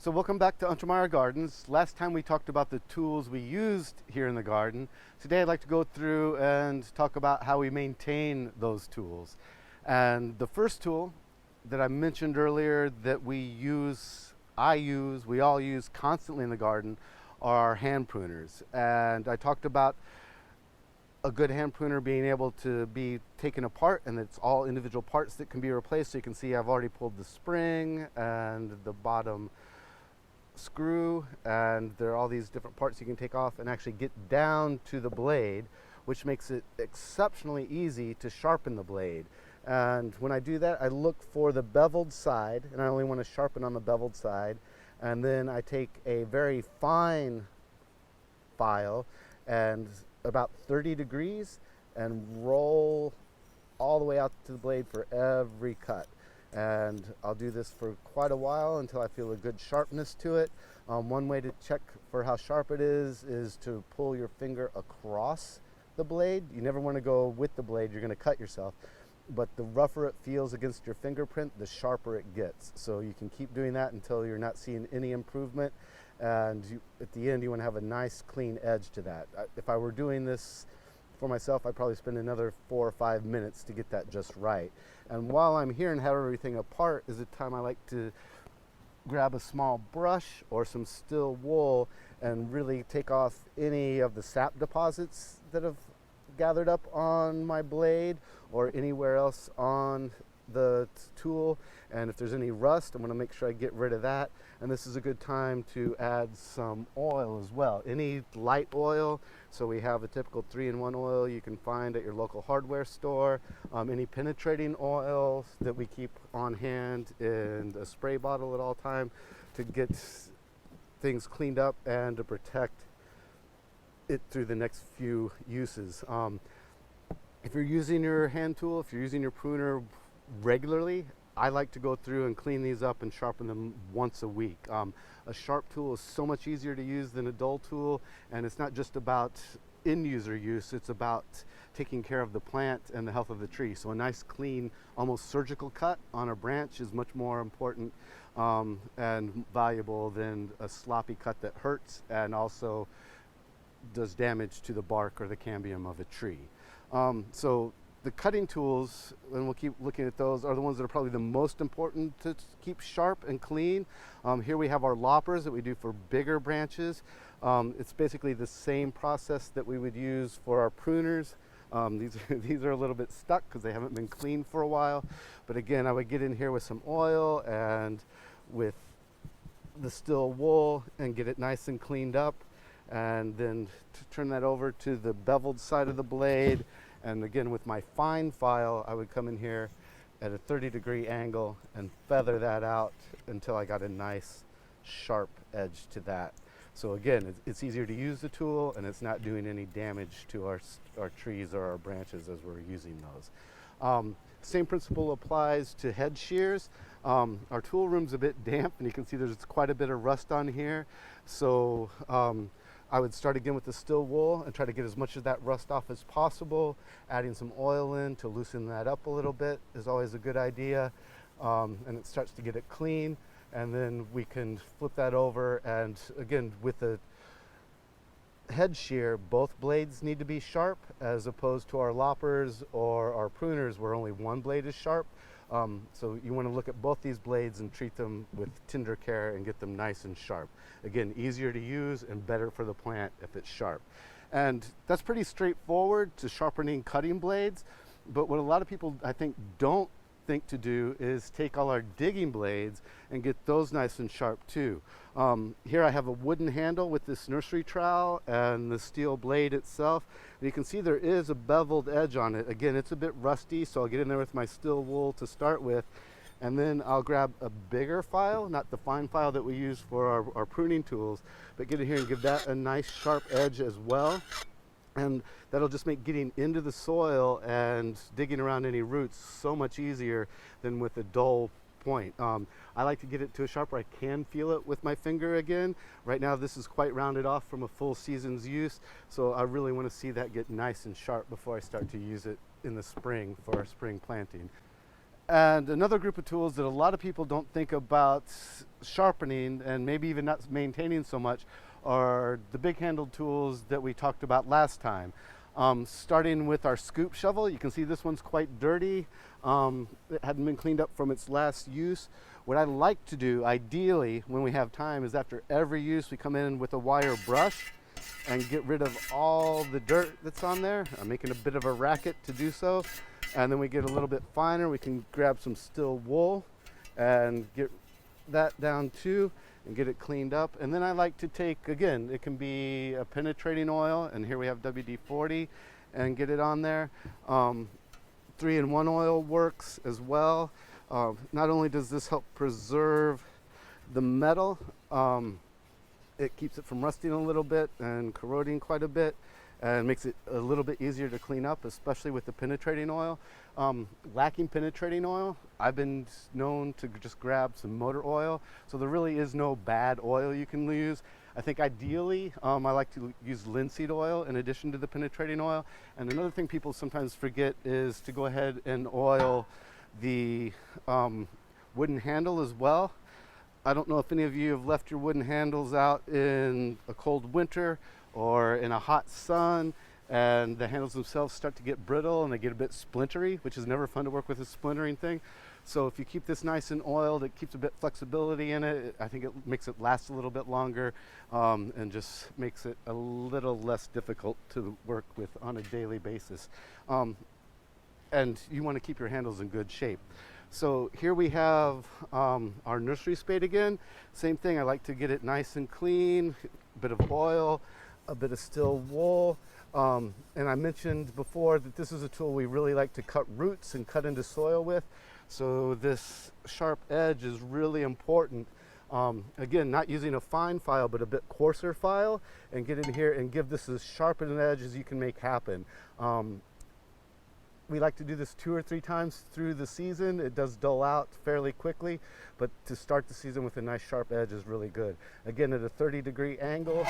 So welcome back to Untermyer Gardens. Last time we talked about the tools we used here in the garden. Today I'd like to go through and talk about how we maintain those tools. And the first tool that I mentioned earlier that we all use constantly in the garden are hand pruners. And I talked about a good hand pruner being able to be taken apart, and it's all individual parts that can be replaced. So you can see I've already pulled the spring and the bottom screw, and there are all these different parts you can take off and actually get down to the blade, which makes it exceptionally easy to sharpen the blade. And when I do that, I look for the beveled side, and I only want to sharpen on the beveled side. And then I take a very fine file and about 30 degrees and roll all the way out to the blade for every cut. And I'll do this for quite a while until I feel a good sharpness to it. One way to check for how sharp it is to pull your finger across the blade. You never want to go with the blade, you're going to cut yourself. But the rougher it feels against your fingerprint, the sharper it gets. So you can keep doing that until you're not seeing any improvement. And at the end, you want to have a nice clean edge to that. If I were doing this for myself, I'd probably spend another 4 or 5 minutes to get that just right. And while I'm here and have everything apart is the time I like to grab a small brush or some still wool and really take off any of the sap deposits that have gathered up on my blade or anywhere else on the tool. And if there's any rust, I'm going to make sure I get rid of that. And this is a good time to add some oil as well, any light oil. So we have a typical 3-in-1 oil you can find at your local hardware store, any penetrating oil that we keep on hand in a spray bottle at all time to get things cleaned up and to protect it through the next few uses. If you're using your hand tool, if you're using your pruner regularly, I like to go through and clean these up and sharpen them once a week. A sharp tool is so much easier to use than a dull tool, and it's not just about end-user use, it's about taking care of the plant and the health of the tree. So a nice, clean, almost surgical cut on a branch is much more important and valuable than a sloppy cut that hurts and also does damage to the bark or the cambium of a tree. So the cutting tools, and we'll keep looking at those, are the ones that are probably the most important to keep sharp and clean. Here we have our loppers that we do for bigger branches. It's basically the same process that we would use for our pruners. These are a little bit stuck because they haven't been cleaned for a while. But again, I would get in here with some oil and with the still wool and get it nice and cleaned up. And then turn that over to the beveled side of the blade. And again, with my fine file, I would come in here at a 30-degree angle and feather that out until I got a nice sharp edge to that. So again, it's easier to use the tool, and it's not doing any damage to our trees or our branches as we're using those. Same principle applies to head shears. Our tool room's a bit damp, and you can see there's quite a bit of rust on here. So I would start again with the still wool and try to get as much of that rust off as possible. Adding some oil in to loosen that up a little bit is always a good idea. And it starts to get it clean. And then we can flip that over. And again, with the head shear, both blades need to be sharp as opposed to our loppers or our pruners where only one blade is sharp. So you want to look at both these blades and treat them with tender care and get them nice and sharp. Again, easier to use and better for the plant if it's sharp. And that's pretty straightforward to sharpening cutting blades. But what a lot of people, I think, don't think to do is take all our digging blades and get those nice and sharp too. Here I have a wooden handle with this nursery trowel and the steel blade itself. And you can see there is a beveled edge on it. Again, it's a bit rusty, so I'll get in there with my still wool to start with. And then I'll grab a bigger file, not the fine file that we use for our pruning tools, but get in here and give that a nice sharp edge as well. And that'll just make getting into the soil and digging around any roots so much easier than with a dull point. I like to get it to a sharp where I can feel it with my finger again. Right now this is quite rounded off from a full season's use, so I really want to see that get nice and sharp before I start to use it in the spring for our spring planting. And another group of tools that a lot of people don't think about sharpening and maybe even not maintaining so much are the big handled tools that we talked about last time. Starting with our scoop shovel, you can see this one's quite dirty. It hadn't been cleaned up from its last use. What I like to do, ideally, when we have time, is after every use we come in with a wire brush and get rid of all the dirt that's on there. I'm making a bit of a racket to do so. And then we get a little bit finer. We can grab some steel wool and get that down too and get it cleaned up. And then I like to take, again, it can be a penetrating oil, and here we have WD-40, and get it on there. 3-in-1 oil works as well. Not only does this help preserve the metal, it keeps it from rusting a little bit and corroding quite a bit, and makes it a little bit easier to clean up, especially with the penetrating oil. Lacking penetrating oil, I've been known to just grab some motor oil. So there really is no bad oil you can use. I think ideally, I like to use linseed oil in addition to the penetrating oil. And another thing people sometimes forget is to go ahead and oil the wooden handle as well. I don't know if any of you have left your wooden handles out in a cold winter or in a hot sun, and the handles themselves start to get brittle and they get a bit splintery, which is never fun to work with, a splintering thing. So if you keep this nice and oiled, it keeps a bit flexibility in it. I think it makes it last a little bit longer, and just makes it a little less difficult to work with on a daily basis. And you want to keep your handles in good shape. So here we have our Nursery Spade again. Same thing, I like to get it nice and clean, a bit of oil, a bit of steel wool. And I mentioned before that this is a tool we really like to cut roots and cut into soil with. So this sharp edge is really important. Again, not using a fine file, but a bit coarser file, and get in here and give this as sharp an edge as you can make happen. We like to do this 2 or 3 times through the season. It does dull out fairly quickly, but to start the season with a nice sharp edge is really good. Again, at a 30-degree angle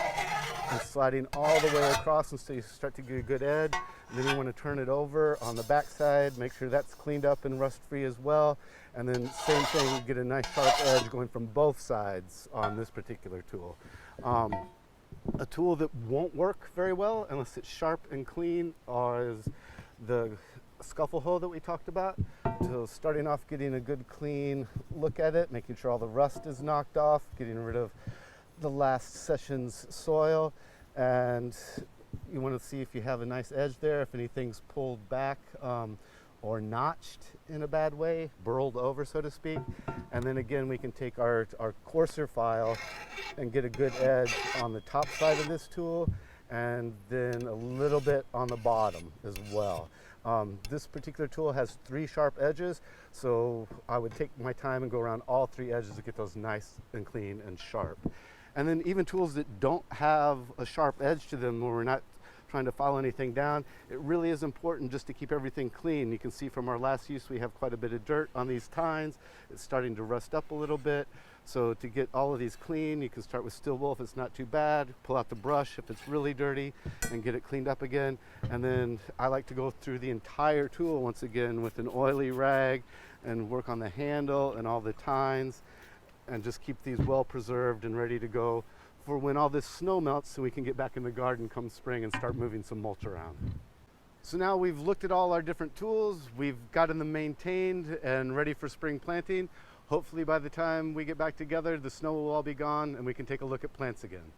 and sliding all the way across until you start to get a good edge. And then you want to turn it over on the back side, make sure that's cleaned up and rust-free as well. And then same thing, get a nice sharp edge going from both sides on this particular tool. A tool that won't work very well unless it's sharp and clean is the scuffle hoe that we talked about. So starting off, getting a good clean look at it, making sure all the rust is knocked off, getting rid of the last session's soil, and you want to see if you have a nice edge there, if anything's pulled back or notched in a bad way, burled over, so to speak. And then again, we can take our coarser file and get a good edge on the top side of this tool, and then a little bit on the bottom as well. This particular tool has 3 sharp edges, so I would take my time and go around all 3 edges to get those nice and clean and sharp. And then even tools that don't have a sharp edge to them, where we're not trying to file anything down, it really is important just to keep everything clean. You can see from our last use we have quite a bit of dirt on these tines. It's starting to rust up a little bit. So to get all of these clean, you can start with steel wool if it's not too bad, pull out the brush if it's really dirty, and get it cleaned up again. And then I like to go through the entire tool once again with an oily rag and work on the handle and all the tines, and just keep these well preserved and ready to go for when all this snow melts, so we can get back in the garden come spring and start moving some mulch around. So now we've looked at all our different tools, we've gotten them maintained and ready for spring planting. Hopefully by the time we get back together, the snow will all be gone and we can take a look at plants again.